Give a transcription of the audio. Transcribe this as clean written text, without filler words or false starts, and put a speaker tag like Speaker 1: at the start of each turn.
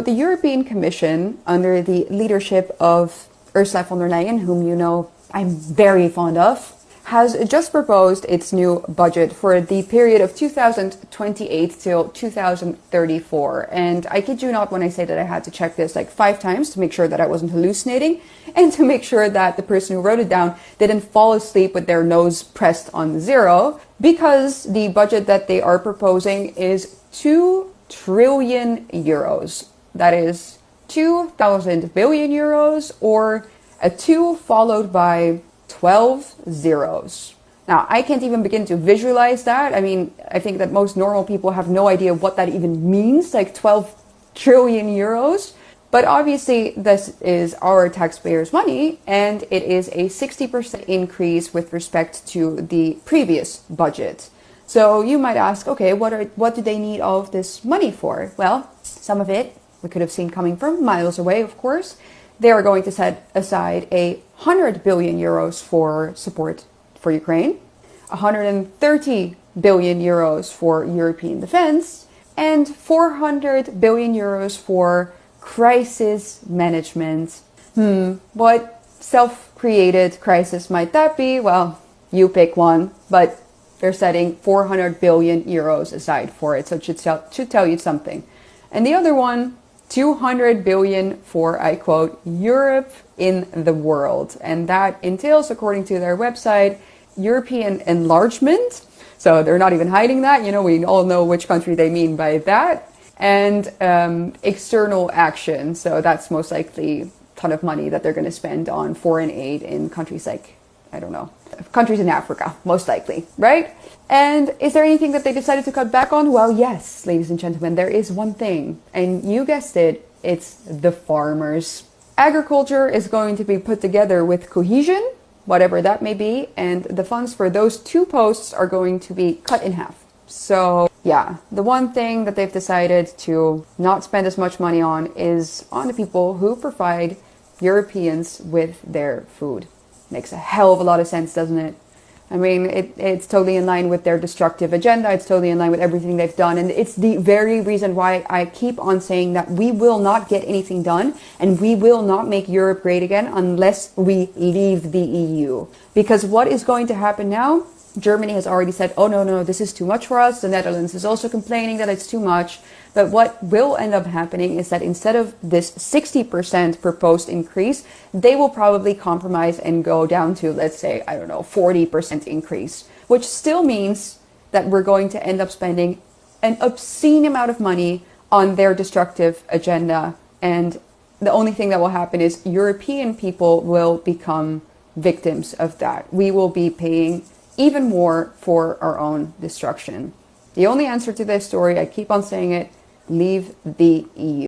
Speaker 1: The European Commission, under the leadership of Ursula von der Leyen, whom you know I'm very fond of, has just proposed its new budget for the period of 2028 till 2034. And I kid you not when I say that I had to check this like 5 times to make sure that I wasn't hallucinating and to make sure that the person who wrote it down didn't fall asleep with their nose pressed on zero, because the budget that they are proposing is 2 trillion euros. That is 2,000 billion euros, or a 2 followed by 12 zeros. Now, I can't even begin to visualize that. I mean, I think that most normal people have no idea what that even means, like 12 trillion euros. But obviously, this is our taxpayers' money, and it is a 60% increase with respect to the previous budget. So you might ask, okay, what do they need all of this money for? Well, some of it we could have seen coming from miles away, of course. They are going to set aside 100 billion euros for support for Ukraine, 130 billion euros for European defense, and 400 billion euros for crisis management. What self-created crisis might that be? Well, you pick one, but they're setting 400 billion euros aside for it, so it should tell you something. And the other one, 200 billion for, I quote, Europe in the world. And that entails, according to their website, European enlargement. So they're not even hiding that. You know, we all know which country they mean by that. And external action. So that's most likely a ton of money that they're going to spend on foreign aid in countries like, I don't know, countries in Africa, most likely, right? And is there anything that they decided to cut back on? Well, yes, ladies and gentlemen, there is one thing. And you guessed it, it's the farmers. Agriculture is going to be put together with cohesion, whatever that may be, and the funds for those 2 posts are going to be cut in half. So yeah, the one thing that they've decided to not spend as much money on is on the people who provide Europeans with their food. Makes a hell of a lot of sense, doesn't it? I mean, it's totally in line with their destructive agenda. It's totally in line with everything they've done. And it's the very reason why I keep on saying that we will not get anything done and we will not make Europe great again unless we leave the EU. Because what is going to happen now? Germany has already said, oh, no, this is too much for us. The Netherlands is also complaining that it's too much. But what will end up happening is that instead of this 60% proposed increase, they will probably compromise and go down to, let's say, I don't know, 40% increase, which still means that we're going to end up spending an obscene amount of money on their destructive agenda. And the only thing that will happen is European people will become victims of that. We will be paying even more for our own destruction. The only answer to this story, I keep on saying it, leave the EU.